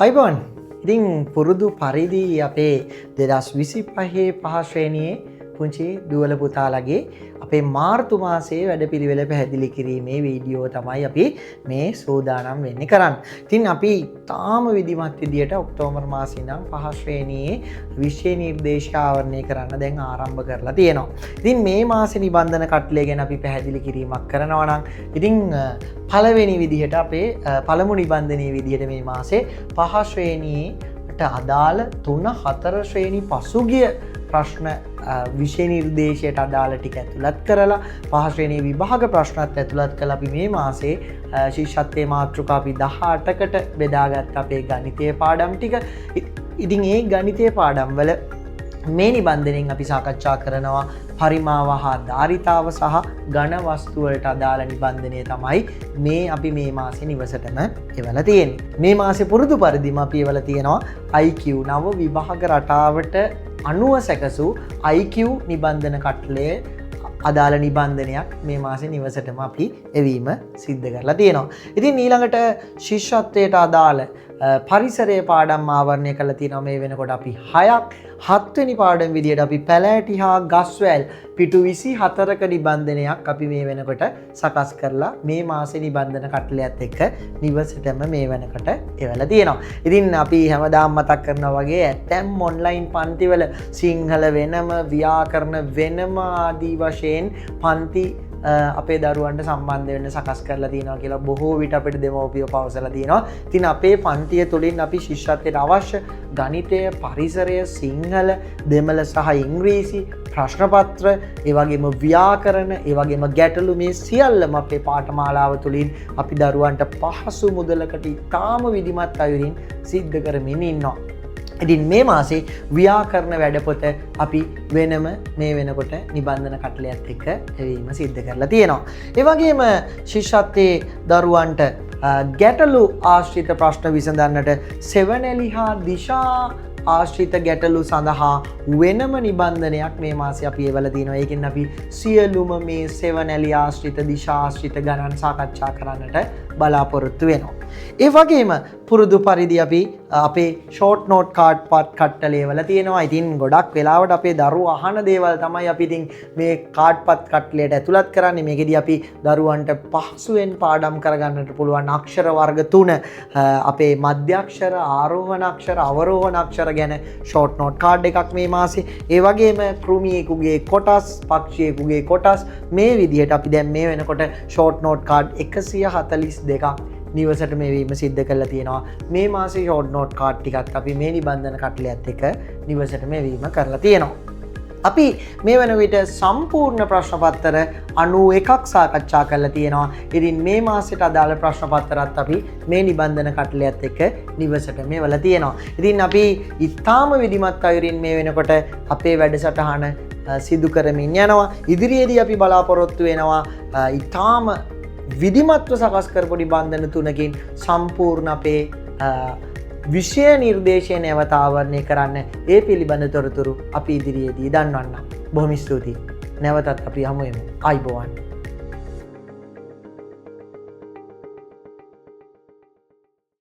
අයිබෝන් ඉතින් පුරුදු පරිදි අපේ 2025 පහ ශ්‍රේණියේ පුංචි දුවල පුතාලගේ අපේ මාර්තු මාසයේ වැඩපිළිවෙල පැහැදිලි කිරීමේ වීඩියෝ තමයි අපි මේ සූදානම් වෙන්නේ කරන්නේ. ඉතින් අපි තාම විධිමත් විදියට ඔක්තෝබර් මාසේ ඉඳන් පහ ශ්‍රේණියේ විෂය නිර්දේශ ආවරණය කරන්න දැන් ආරම්භ කරලා තියෙනවා. ඉතින් මේ මාසේ නිබන්ධන කට්ටලය ගැන අපි පැහැදිලි කිරීමක් කරනවා නම් ඉතින් පළවෙනි විදිහට අපේ පළමු නිබන්ධනයේ විදිහට මේ මාසේ පහ ශ්‍රේණියට අදාළ 3 4 ශ්‍රේණි පසුගිය ප්‍රශ්න විෂය නිර්දේශයට අදාළ ටික ඇතුළත් කරලා පහ ශ්‍රේණියේ විභාග ප්‍රශ්නත් ඇතුළත් කළා අපි මේ මාසේ ශිෂ්‍යත්වයේ මාතෘකා අපි 18කට බෙදාගත්ත අපේ ගණිතයේ පාඩම් ටික. ඉතින් ඒ ගණිතයේ පාඩම් වල මේ නිබන්ධනෙන් අපි සාකච්ඡා කරනවා පරිමාව හා ධාරිතාව සහ ඝන වස්තු වලට අදාළ නිබන්ධනය තමයි මේ අපි මේ මාසේ නිවසටම එවලා තියෙන්නේ. මේ මාසේ පුරුදු පරිදිම අපි එවලා තියෙනවා IQ නව විභාග රටාවට අනුව සැකසූ IQ නිබන්ධන කට්ටලයේ අදාළ නිබන්ධනයක් මේ මාසේ නිවසටම අපි එවීම සිද්ධ කරලා තියෙනවා. ඉතින් ඊළඟට ශිෂ්‍යත්වයට අදාළ පරිසරයේ පාඩම් ආවරණය කරලා තියෙනවා මේ වෙනකොට අපි 6ක්. 7 වෙනි පාඩම් විදියට අපි පැලෑටි හා ගස්වැල් පිටු 24ක නිබන්ධනයක් අපි මේ වෙනකොට සකස් කරලා මේ මාසේ නිබන්ධන කට්ටලයත් එක්ක නිවසටම මේ වෙනකොට එවලා තියෙනවා. ඉතින් අපි හැමදාම මතක් කරනවා වගේ ඇතැම් ඔන්ලයින් පන්තිවල සිංහල වෙනම ව්‍යාකරණ වෙනම ආදී වශයෙන් පන්ති අපේ දරුවන්ට සම්බන්ධ වෙන්න සකස් කරලා තියෙනවා කියලා බොහෝ විට අපිට දෙමව්පියෝ පවසලා තියෙනවා. ඉතින් අපේ පන්තිය තුලින් අපි ශිෂ්‍යත්වයට අවශ්‍ය ගණිතය, පරිසරය, සිංහල, දෙමළ සහ ඉංග්‍රීසි ප්‍රශ්න පත්‍ර, ඒ වගේම ව්‍යාකරණ, ඒ වගේම ගැටලු මේ සියල්ලම අපේ පාඨමාලාව තුලින් අපි දරුවන්ට පහසු මුදලකට ඉතාම විධිමත් අයුරින් සිද්ධ කරමින් ඉන්නවා. ඉතින් මේ මාසේ ව්‍යාකරණ වැඩපොත අපි වෙනම මේ වෙනකොට නිබන්ධන කට්ටලයත් එක්ක එවීම සිද්ධ කරලා තියෙනවා. ඒ වගේම ශිෂ්‍යත්වයේ දරුවන්ට ගැටලු ආශ්‍රිත ප්‍රශ්න විසඳන්නට සෙවණැලි හා දිශා ආශ්‍රිත ගැටලු සඳහා වෙනම නිබන්ධනයක් මේ මාසේ අපි එවලා තියෙනවා. ඒකෙන් අපි සියලුම මේ සෙවණැලි ආශ්‍රිත දිශා ආශ්‍රිත ගණන් සාකච්ඡා කරන්නට බලාපොරොත්තු වෙනවා. ඒ වගේම පුරුදු පරිදි අපි අපේ ෂෝට් නෝට් කාඩ් පත් කට්ටලේ වල තියෙනවා. ඉතින් ගොඩක් වෙලාවට අපේ දරුවෝ අහන දේවල් තමයි අපි ඉතින් මේ කාඩ් පත් කට්ටලයට ඇතුළත් කරන්නේ. මේකෙදි අපි දරුවන්ට පහසුවෙන් පාඩම් කරගන්නට පුළුවන් අක්ෂර වර්ග 3 අපේ මධ්‍යක්ෂර, ආරෝහණ අක්ෂර, අවරෝහණ අක්ෂර ගැන ෂෝට් නෝට් කාඩ් එකක් මේ මාසේ. ඒ වගේම කෘමියෙකුගේ කොටස්, පක්ෂියෙකුගේ කොටස් මේ විදිහට අපි දැන් මේ වෙනකොට ෂෝට් නෝට් කාඩ් 142ක් නිවසට මෙවීම සිද්ධ කරලා තියෙනවා. මේ මාසේ ෂෝට් නෝට් කාඩ් ටිකත් අපි මේ නිබන්ධන කට්ටලයත් එක්ක නිවසට මෙවීම කරලා තියෙනවා. අපි මේ වන විට සම්පූර්ණ ප්‍රශ්න පත්‍ර 91ක් සාකච්ඡා කරලා තියෙනවා. ඉතින් මේ මාසෙට අදාළ ප්‍රශ්න පත්‍රات අපි මේ නිබන්ධන කට්ටලයත් එක්ක නිවසට මෙවලා තියෙනවා. ඉතින් අපි ඊටාම විධිමත් අයුරින් මේ වෙනකොට අපේ වැඩසටහන සිදු කරමින් යනවා. ඉදිරියේදී අපි බලාපොරොත්තු වෙනවා ඊටාම විධිමත්ව සකස් කරපු නිබන්ධන 3කින් සම්පූර්ණ අපේ විෂය නිර්දේශය නැවත ආවරණය කරන්න. ඒ පිළිබඳ තොරතුරු අපි ඉදිරියේදී දන්වන්නම්. බොහොම ස්තුතියි. නැවතත් අපි හමු වෙමු. අයිබෝවන්.